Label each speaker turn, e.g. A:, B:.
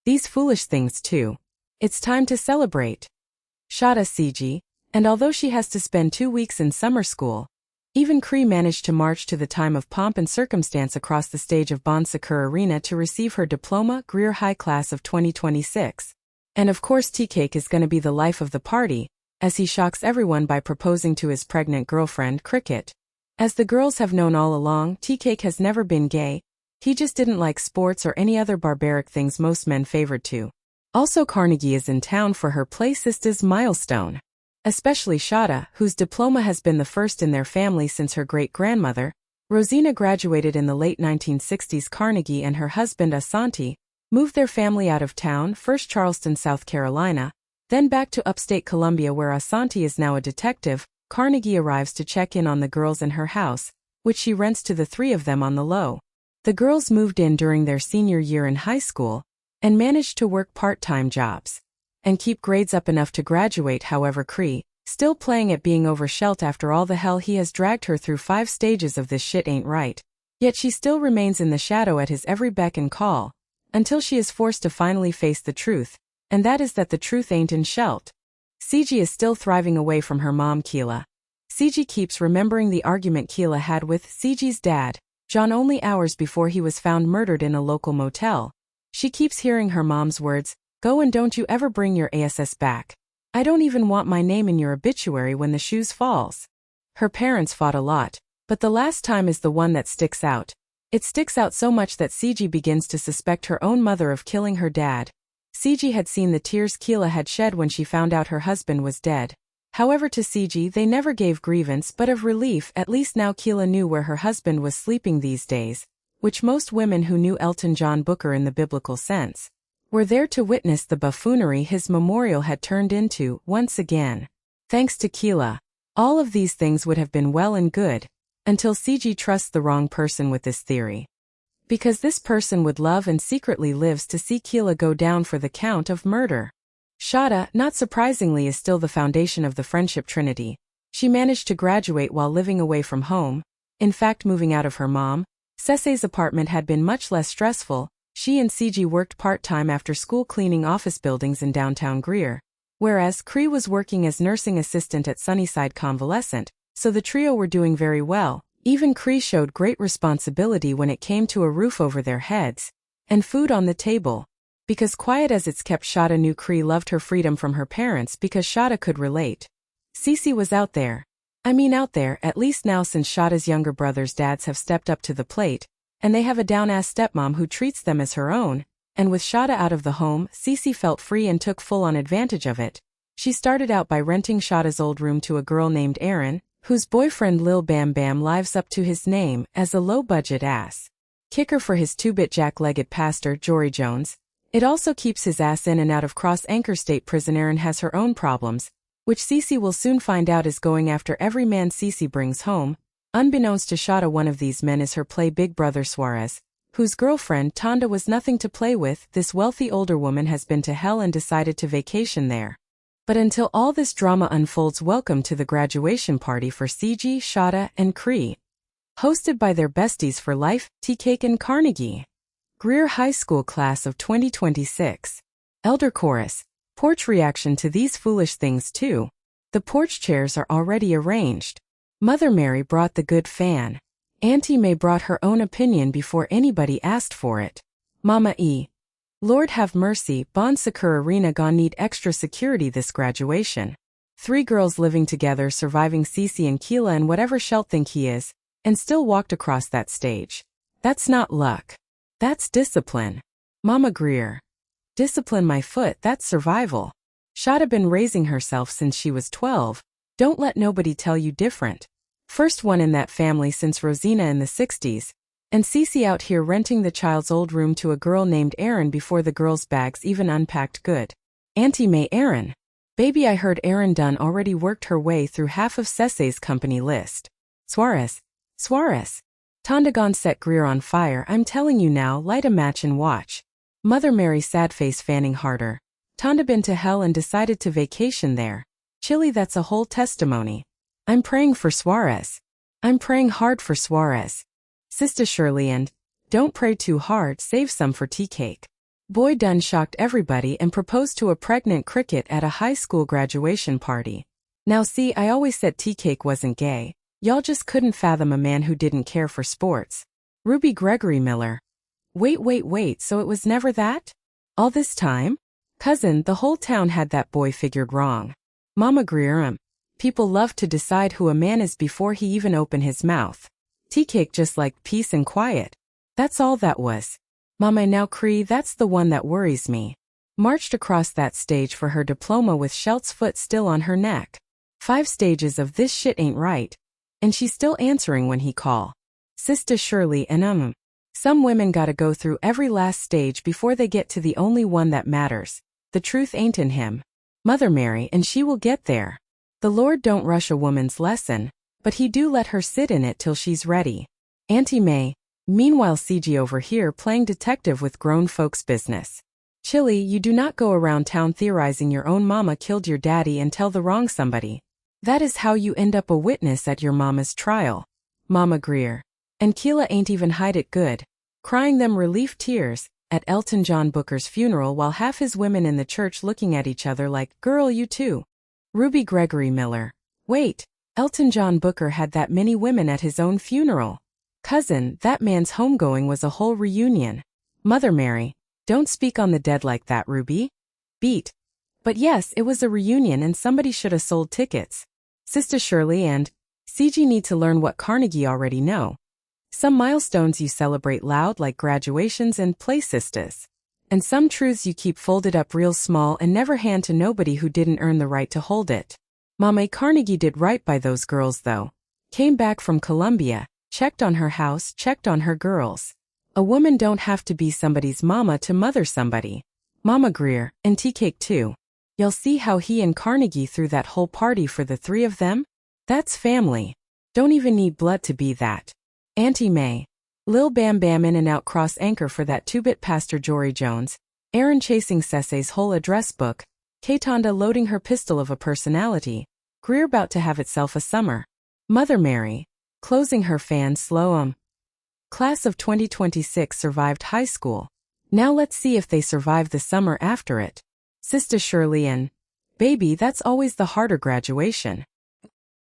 A: These foolish things too. It's time to celebrate. Shada CG, and although she has to spend 2 weeks in summer school, even Cree managed to march to the time of pomp and circumstance across the stage of Bon Secours Arena to receive her diploma Greer High Class of 2026. And of course Tea-Cake is going to be the life of the party, as he shocks everyone by proposing to his pregnant girlfriend Cricket. As the girls have known all along, Tea-Cake has never been gay, he just didn't like sports or any other barbaric things most men favored to. Also Carnegie is in town for her play sister's milestone. Especially Shada, whose diploma has been the first in their family since her great-grandmother, Rosina graduated in the late 1960s. Carnegie and her husband Asante moved their family out of town, first Charleston, South Carolina, then back to upstate Columbia where Asante is now a detective. Carnegie arrives to check in on the girls in her house, which she rents to the 3 of them on the low. The girls moved in during their senior year in high school, and managed to work part-time jobs and keep grades up enough to graduate. However, Cree, still playing at being overshelt after all the hell he has dragged her through 5 stages of this shit ain't right. Yet she still remains in the shadow at his every beck and call, until she is forced to finally face the truth, and that is that the truth ain't in Shelt. CG is still thriving away from her mom Keela. CG keeps remembering the argument Keela had with CG's dad, John, only hours before he was found murdered in a local motel. She keeps hearing her mom's words, "Go and don't you ever bring your ass back. I don't even want my name in your obituary when the shoes falls." Her parents fought a lot, but the last time is the one that sticks out. It sticks out so much that CG begins to suspect her own mother of killing her dad. CG had seen the tears Keela had shed when she found out her husband was dead. However, to CG they never gave grievance but of relief. At least now Keela knew where her husband was sleeping these days, which most women who knew Elton John Booker in the biblical sense were there to witness the buffoonery his memorial had turned into once again. Thanks to Keela, all of these things would have been well and good, until CG trusts the wrong person with this theory. Because this person would love and secretly lives to see Keela go down for the count of murder. Shada, not surprisingly, is still the foundation of the friendship trinity. She managed to graduate while living away from home. In fact, moving out of her mom Cece's apartment had been much less stressful. She and CG worked part-time after school cleaning office buildings in downtown Greer, whereas Cree was working as nursing assistant at Sunnyside Convalescent, so the trio were doing very well. Even Cree showed great responsibility when it came to a roof over their heads and food on the table. Because quiet as it's kept, Shada knew Cree loved her freedom from her parents because Shada could relate. Cece was out there. Out there, at least now, since Shada's younger brother's dads have stepped up to the plate, and they have a down-ass stepmom who treats them as her own, and with Shada out of the home, Cece felt free and took full-on advantage of it. She started out by renting Shada's old room to a girl named Erin, whose boyfriend Lil Bam Bam lives up to his name as a low-budget ass kicker for his 2-bit jack-legged pastor Jory Jones. It also keeps his ass in and out of Cross-Anchor State Prison. Erin has her own problems, which Cece will soon find out is going after every man Cece brings home. Unbeknownst to Shada, one of these men is her play big brother Suarez, whose girlfriend Tonda was nothing to play with. This wealthy older woman has been to hell and decided to vacation there. But until all this drama unfolds, welcome to the graduation party for CG, Shada, and Cree. Hosted by their besties for life, Tea-Cake and Carnegie. Greer High School Class of 2026. Elder Chorus. Porch reaction to these foolish things too. The porch chairs are already arranged. Mother Mary brought the good fan. Auntie May brought her own opinion before anybody asked for it. Mama E. Lord have mercy, Bon Secours Arena gon' need extra security this graduation. 3 girls living together, surviving Cece and Keela and whatever Shelt think he is, and still walked across that stage. That's not luck. That's discipline. Mama Greer. Discipline my foot, that's survival. Shada been raising herself since she was 12. Don't let nobody tell you different. First one in that family since Rosina in the 60s. And Cece out here renting the child's old room to a girl named Erin before the girl's bags even unpacked good. Auntie May Erin. Baby, I heard Erin done already worked her way through half of Cece's company list. Suarez. Tonda gon' set Greer on fire, I'm telling you now, light a match and watch. Mother Mary sad face fanning harder. Tonda been to hell and decided to vacation there. Chilly, that's a whole testimony. I'm praying for Suarez. I'm praying hard for Suarez. Sister Shirley, and don't pray too hard, save some for Tea-Cake. Boy done shocked everybody and proposed to a pregnant cricket at a high school graduation party. Now see, I always said Tea-Cake wasn't gay. Y'all just couldn't fathom a man who didn't care for sports. Ruby Gregory Miller. Wait, so it was never that? All this time? Cousin, the whole town had that boy figured wrong. Mama Greer. People love to decide who a man is before he even opened his mouth. Tea-Cake just liked peace and quiet. That's all that was. Mama, now Cree, that's the one that worries me. Marched across that stage for her diploma with Shelt's foot still on her neck. 5 stages of this shit ain't right. And she's still answering when he call. Sister Shirley and some women gotta go through every last stage before they get to the only one that matters. The truth ain't in him. Mother Mary, and she will get there. The Lord don't rush a woman's lesson, but he do let her sit in it till she's ready. Auntie May. Meanwhile CG over here playing detective with grown folks' business. Chili, you do not go around town theorizing your own mama killed your daddy and tell the wrong somebody. That is how you end up a witness at your mama's trial. Mama Greer. And Keela ain't even hide it good. Crying them relief tears at Elton John Booker's funeral while half his women in the church looking at each other like, girl, you too. Ruby Gregory Miller. Wait, Elton John Booker had that many women at his own funeral. Cousin, that man's homegoing was a whole reunion. Mother Mary. Don't speak on the dead like that, Ruby. Beat. But yes, it was a reunion and somebody should have sold tickets. Sister Shirley and CG need to learn what Carnegie already know. Some milestones you celebrate loud like graduations and play sisters. And some truths you keep folded up real small and never hand to nobody who didn't earn the right to hold it. Mama Carnegie did right by those girls though. Came back from Columbia, checked on her house, checked on her girls. A woman don't have to be somebody's mama to mother somebody. Mama Greer, and Tea-Cake too. You'll see how he and Carnegie threw that whole party for the 3 of them? That's family. Don't even need blood to be that. Auntie May. Lil Bam Bam in and out cross anchor for that 2-bit Pastor Jory Jones. Aaron chasing Cecce's whole address book. Katonda loading her pistol of a personality. Greer bout to have itself a summer. Mother Mary. Closing her fan slow. Class of 2026 survived high school. Now let's see if they survive the summer after it. Sister Shirley and baby, that's always the harder graduation.